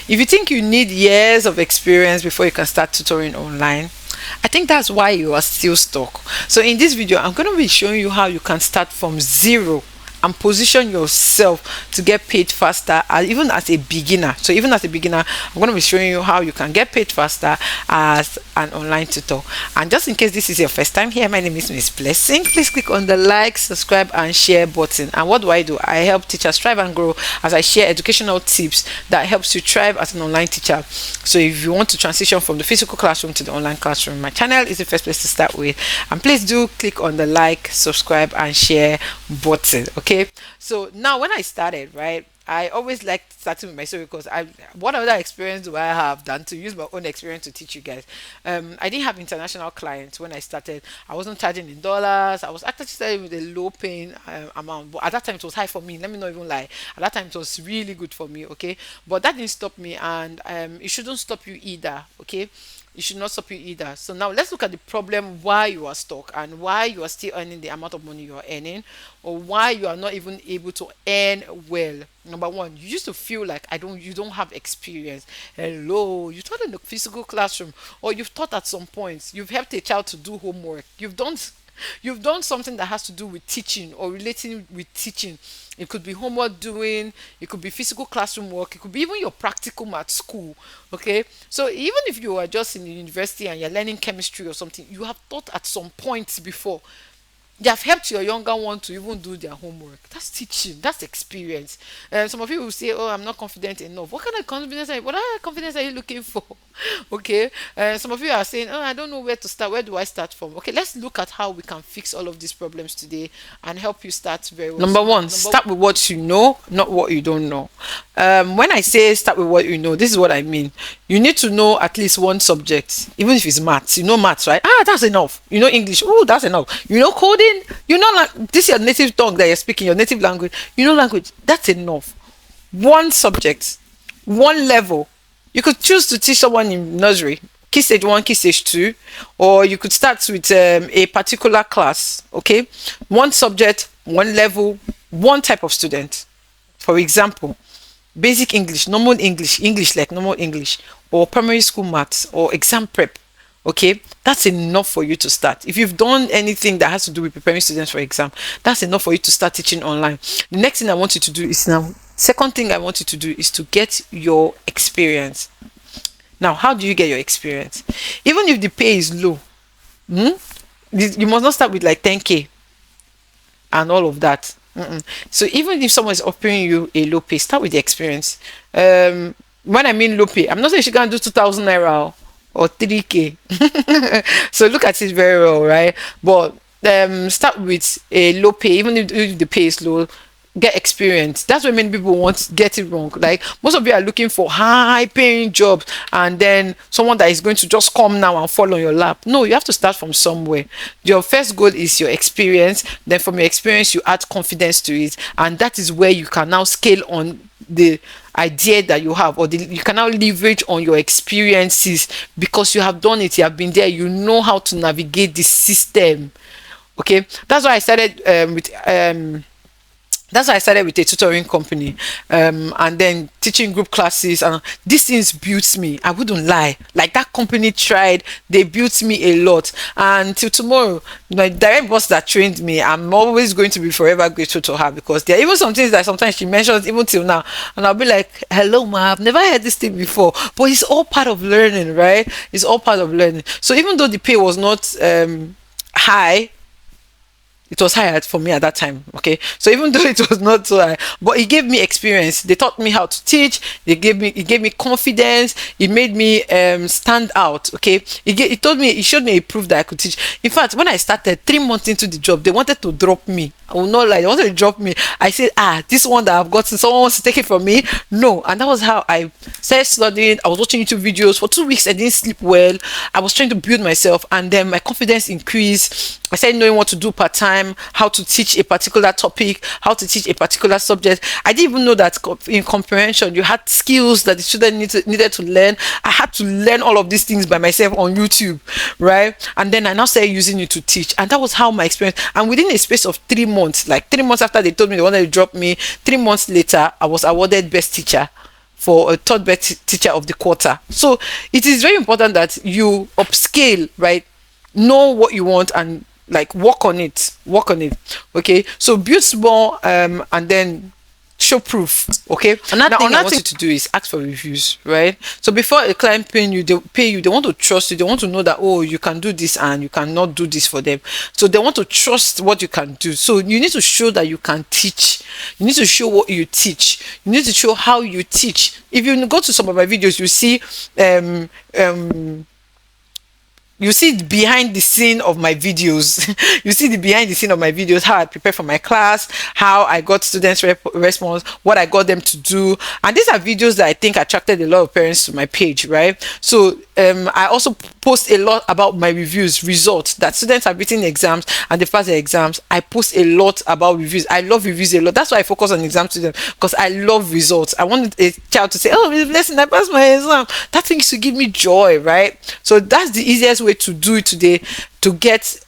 If you think you need years of experience before you can start tutoring online, I think that's why you are still stuck. So in this video, I'm going to be showing you how you can start from zero and position yourself to get paid faster, even as a beginner. So even as a beginner, I'm going to be showing you how you can get paid faster as an online tutor. And just in case this is your first time here, my name is Miss Blessing. Please click on the like, subscribe and share button. And what do? I help teachers thrive and grow as I share educational tips that helps you thrive as an online teacher. So if you want to transition from the physical classroom to the online classroom, my channel is the first place to start with. And please do click on the like, subscribe and share button. Okay, so now when I started, right, I always liked starting with my story because what other experience do I have than to use my own experience to teach you guys? I didn't have international clients when I started. I wasn't charging in dollars. I was actually starting with a low paying amount, but at that time it was high for me. Let me not even lie. At that time it was really good for me. Okay, but that didn't stop me, and it shouldn't stop you either. Okay, it should not stop you either. So now let's look at the problem why you are stuck and why you are still earning the amount of money you are earning, or why you are not even able to earn well. Number one, you used to feel like you don't have experience. Hello, you taught in the physical classroom, or you've taught at some point, you've helped a child to do homework, you've done something that has to do with teaching or relating with teaching. It could be homework doing, it could be physical classroom work, it could be even your practicum at school. Okay, so even if you are just in the university and you're learning chemistry or something, you have taught at some point before. You have helped your younger one to even do their homework. That's teaching. That's experience. Some of you will say, "Oh, I'm not confident enough." What kind of confidence? What kind of confidence are you looking for? Okay. Some of you are saying, "Oh, I don't know where to start. Where do I start from?" Okay, let's look at how we can fix all of these problems today and help you start very well. Number one, start with what you know, not what you don't know. When I say start with what you know, this is what I mean. You need to know at least one subject, even if it's maths. You know maths, right? That's enough. You know English. Oh, that's enough. You know coding. You know, like this is your native tongue that you're speaking, your native language. You know language. That's enough. One subject, one level. You could choose to teach someone in nursery, key stage 1, key stage 2, or you could start with a particular class. Okay, one subject, one level, one type of student. For example, basic English, normal English, English like normal English, or primary school maths, or exam prep. Okay, that's enough for you to start. If you've done anything that has to do with preparing students for exam, that's enough for you to start teaching online. The next thing I want you to do is second thing I want you to do is to get your experience. Now, how do you get your experience? Even if the pay is low, you must not start with like 10K and all of that. So even if someone is offering you a low pay, start with the experience. When I mean low pay, I'm not saying she can do 2,000 naira or 3K. So look at it very well, right? But start with a low pay. Even if the pay is low, get experience. That's what many people want to get it wrong. Like most of you are looking for high paying jobs and then someone that is going to just come now and fall on your lap. No, you have to start from somewhere. Your first goal is your experience. Then from your experience you add confidence to it, and that is where you can now scale on the idea that you have, or you can now leverage on your experiences because you have done it, you have been there, you know how to navigate the system. Okay, that's why I started with a tutoring company, and then teaching group classes, and these things built me. I wouldn't lie, like that company tried, they built me a lot, and till tomorrow, my direct boss that trained me, I'm always going to be forever grateful to her, because there are even some things that sometimes she mentions even till now, and I'll be like, hello ma, I've never heard this thing before, but it's all part of learning, right? It's all part of learning. So even though the pay was not high, it was higher for me at that time. Okay, so even though it was not so high, but it gave me experience. They taught me how to teach. It gave me confidence. It made me stand out. Okay, it showed me a proof that I could teach. In fact, when I started 3 months into the job, they wanted to drop me. I will not lie, they wanted to drop me. I said, this one that I've gotten, someone wants to take it from me. No, and that was how I started studying. I was watching YouTube videos for 2 weeks. I didn't sleep well. I was trying to build myself, and then my confidence increased. I started knowing what to do part-time, how to teach a particular topic, how to teach a particular subject. I didn't even know that in comprehension, you had skills that the student needed to learn. I had to learn all of these things by myself on YouTube, right? And then I now started using it to teach. And that was how my experience, and within a space of 3 months, like 3 months after they told me they wanted to drop me, 3 months later, I was awarded best teacher for a third best teacher of the quarter. So it is very important that you upscale, right? Know what you want and like work on it. Okay, so build small and then show proof. Okay, another thing I want you to do is ask for reviews, right? So before a client they want to trust you, they want to know that, oh, you can do this and you cannot do this for them. So they want to trust what you can do. So you need to show that you can teach. You need to show what you teach. You need to show how you teach. If you go to some of my videos, you see you see the behind the scene of my videos. You see the behind the scene of my videos, how I prepare for my class, how I got students response, what I got them to do. And these are videos that I think attracted a lot of parents to my page, right? So I also post a lot about my results that students have written exams and they pass their exams. I post a lot about reviews. I love reviews a lot. That's why I focus on exam students, because I love results. I want a child to say, oh, Miss Blessing, I passed my exam. That thing used to give me joy, right? So that's the easiest way to do it today to get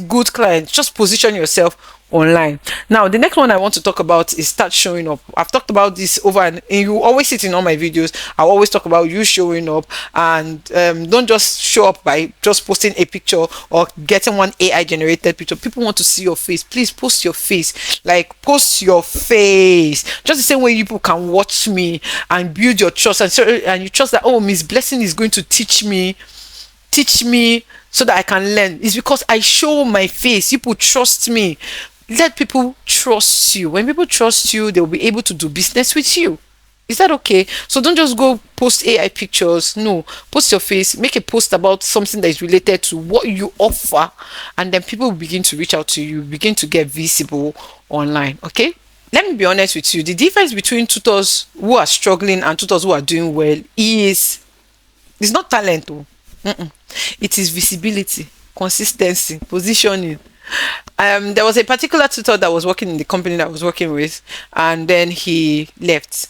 good clients. Just position yourself online. Now the next one I want to talk about is start showing up. I've talked about this over and you always see it in all my videos. I always talk about you showing up, and don't just show up by just posting a picture or getting one AI generated picture. People want to see your face. Please post your face. Like, post your face. Just the same way people can watch me and build your trust, and you trust that, oh, Miss Blessing is going to teach me so that I can learn. It's because I show my face. People trust me. Let people trust you. When people trust you, they'll be able to do business with you. Is that okay? So don't just go post AI pictures. No, post your face. Make a post about something that is related to what you offer, and then people will begin to reach out to you, begin to get visible online. Okay, let me be honest with you. The difference between tutors who are struggling and tutors who are doing well is it's not talent though. It is visibility, consistency, positioning. There was a particular tutor that was working in the company that I was working with, and then he left,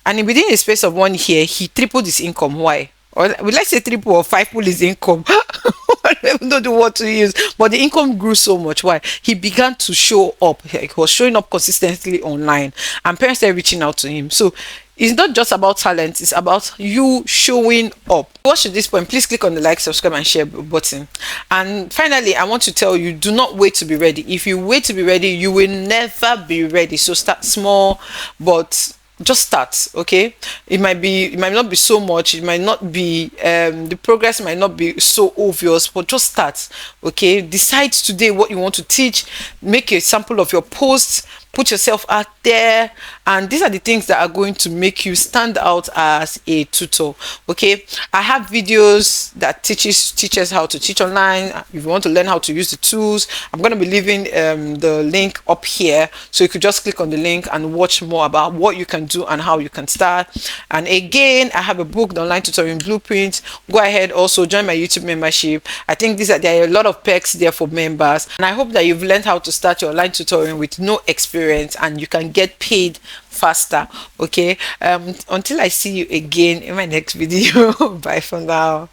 and within a space of 1 year he tripled his income. Why? Or let's say triple or fivefold his income. I don't know the word to use, but the income grew so much. Why? He began to show up. He was showing up consistently online, and parents are reaching out to him. So it's not just about talent, it's about you showing up. Watch to this point, please click on the like, subscribe and share button. And finally, I want to tell you, do not wait to be ready. If you wait to be ready, you will never be ready. So start small, but just start. Okay, it might not be so much, it might not be the progress might not be so obvious, but just start. Okay, decide today what you want to teach. Make a sample of your posts, put yourself out there, and these are the things that are going to make you stand out as a tutor. Okay, I have videos that teaches teachers how to teach online. If you want to learn how to use the tools, I'm going to be leaving the link up here, so you could just click on the link and watch more about what you can do and how you can start. And again, I have a book, the Online Tutoring Blueprint. Go ahead, also join my YouTube membership. I think there are a lot of perks there for members, and I hope that you've learned how to start your online tutoring with no experience and you can get paid faster. Okay, until I see you again in my next video. Bye for now.